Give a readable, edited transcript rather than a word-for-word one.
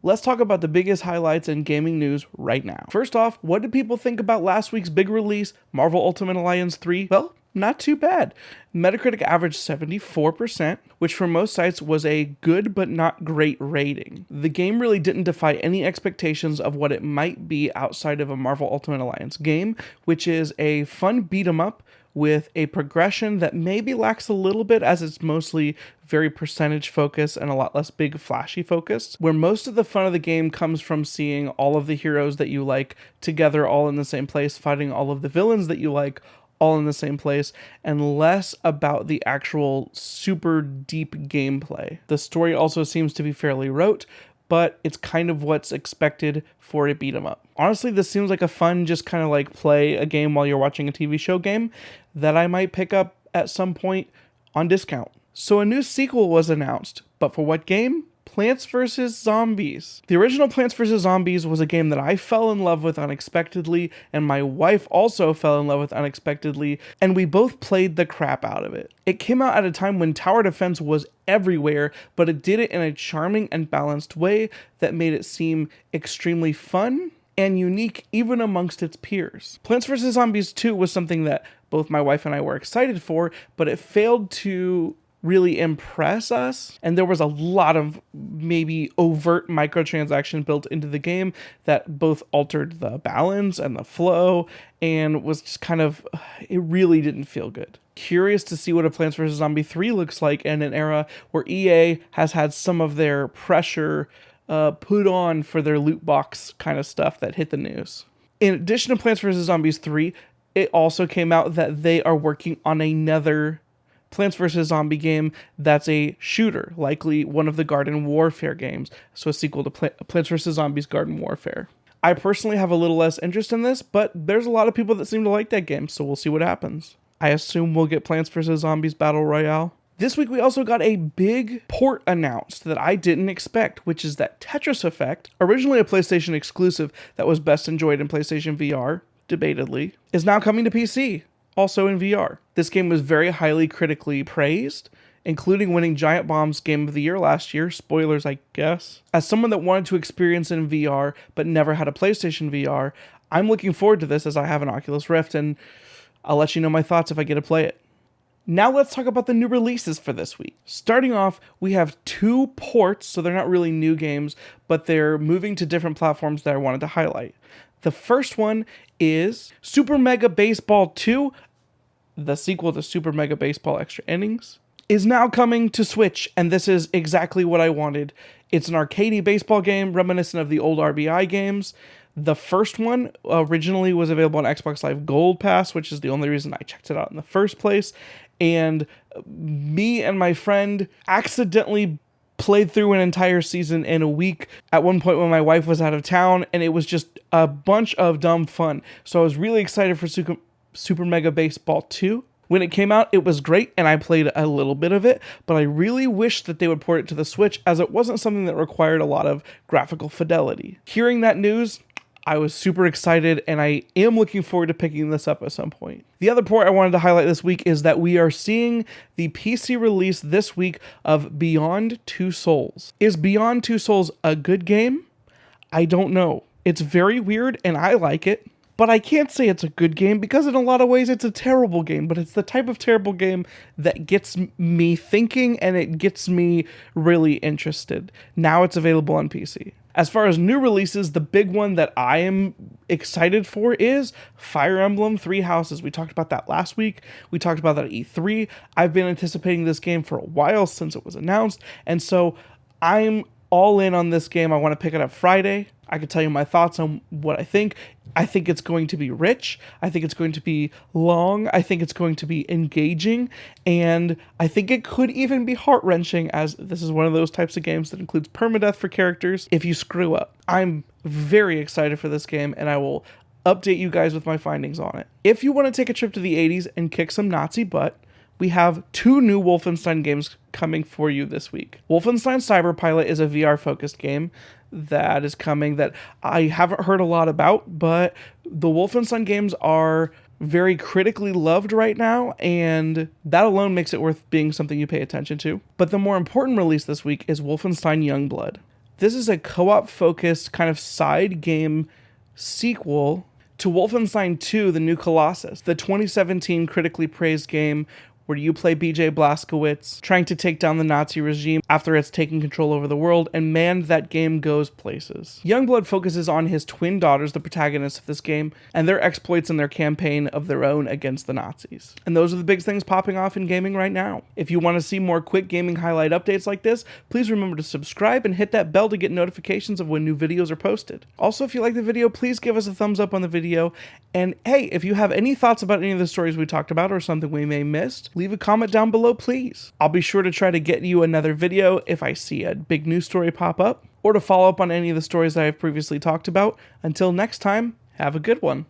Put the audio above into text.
Let's talk about the biggest highlights in gaming news right now. First off, what did people think about last week's big release, Marvel Ultimate Alliance 3? Well, not too bad. Metacritic averaged 74%, which for most sites was a good but not great rating. The game really didn't defy any expectations of what it might be outside of a Marvel Ultimate Alliance game, which is a fun beat 'em up with a progression that maybe lacks a little bit as it's mostly very percentage focused and a lot less big flashy focused, where most of the fun of the game comes from seeing all of the heroes that you like together all in the same place, fighting all of the villains that you like all in the same place, and less about the actual super deep gameplay. The story also seems to be fairly rote, but it's kind of what's expected for a beat 'em up. Honestly, this seems like a fun, just kind of like play a game while you're watching a TV show game that I might pick up at some point on discount. So a new sequel was announced, but for what game? Plants vs. Zombies. The original Plants vs. Zombies was a game that I fell in love with unexpectedly, and my wife also fell in love with unexpectedly, and we both played the crap out of it. It came out at a time when tower defense was everywhere, but it did it in a charming and balanced way that made it seem extremely fun and unique even amongst its peers. Plants vs. Zombies 2 was something that both my wife and I were excited for, but it failed to really impress us, and there was a lot of maybe overt microtransaction built into the game that both altered the balance and the flow and was just kind of, it really didn't feel good. Curious to see what a Plants vs. Zombie 3 looks like in an era where EA has had some of their pressure put on for their loot box kind of stuff that hit the news. In addition to Plants vs. Zombies 3, it also came out that they are working on another Plants vs. Zombie game that's a shooter, likely one of the Garden Warfare games, so a sequel to Plants vs. Zombies Garden Warfare. I personally have a little less interest in this, but there's a lot of people that seem to like that game, so we'll see what happens. I assume we'll get Plants vs. Zombies Battle Royale. This week we also got a big port announced that I didn't expect, which is that Tetris Effect, originally a PlayStation exclusive that was best enjoyed in PlayStation VR, debatedly, is now coming to PC. Also in VR. This game was very highly critically praised, including winning Giant Bomb's Game of the Year last year. Spoilers, I guess. As someone that wanted to experience it in VR but never had a PlayStation VR, I'm looking forward to this as I have an Oculus Rift, and I'll let you know my thoughts if I get to play it. Now let's talk about the new releases for this week. Starting off, we have 2 ports, so they're not really new games, but they're moving to different platforms that I wanted to highlight. The first one is Super Mega Baseball 2, the sequel to Super Mega Baseball Extra Innings, is now coming to Switch, and this is exactly what I wanted. It's an arcadey baseball game reminiscent of the old RBI games. The first one originally was available on Xbox Live Gold Pass, which is the only reason I checked it out in the first place, and me and my friend accidentally played through an entire season in a week at one point when my wife was out of town, and it was just a bunch of dumb fun. So I was really excited for Super Mega Baseball 2. When it came out, it was great, and I played a little bit of it, but I really wish that they would port it to the Switch, as it wasn't something that required a lot of graphical fidelity. Hearing that news, I was super excited, and I am looking forward to picking this up at some point. The other port I wanted to highlight this week is that we are seeing the PC release this week of Beyond Two Souls. Is Beyond Two Souls a good game? I don't know. It's very weird, and I like it. But I can't say it's a good game because in a lot of ways it's a terrible game, but it's the type of terrible game that gets me thinking and it gets me really interested. Now it's available on PC. As far as new releases, the big one that I am excited for is Fire Emblem Three Houses. We talked about that last week. We talked about that at E3. I've been anticipating this game for a while since it was announced, and so I'm all in on this game. I want to pick it up Friday. I can tell you my thoughts on what I think. I think it's going to be rich. I think it's going to be long. I think it's going to be engaging. And I think it could even be heart-wrenching, as this is one of those types of games that includes permadeath for characters if you screw up. I'm very excited for this game, and I will update you guys with my findings on it. If you want to take a trip to the 80s and kick some Nazi butt, we have 2 new Wolfenstein games coming for you this week. Wolfenstein Cyberpilot is a VR-focused game that is coming that I haven't heard a lot about, but the Wolfenstein games are very critically loved right now, and that alone makes it worth being something you pay attention to. But the more important release this week is Wolfenstein Youngblood. This is a co-op focused kind of side game sequel to Wolfenstein 2, The New Colossus, the 2017 critically praised game where you play BJ Blazkowicz trying to take down the Nazi regime after it's taken control over the world, and man, that game goes places. Youngblood focuses on his twin daughters, the protagonists of this game, and their exploits in their campaign of their own against the Nazis. And those are the big things popping off in gaming right now. If you want to see more quick gaming highlight updates like this, please remember to subscribe and hit that bell to get notifications of when new videos are posted. Also, if you like the video, please give us a thumbs up on the video, and hey, if you have any thoughts about any of the stories we talked about or something we may have missed, leave a comment down below, please. I'll be sure to try to get you another video if I see a big news story pop up, or to follow up on any of the stories that I've previously talked about. Until next time, have a good one.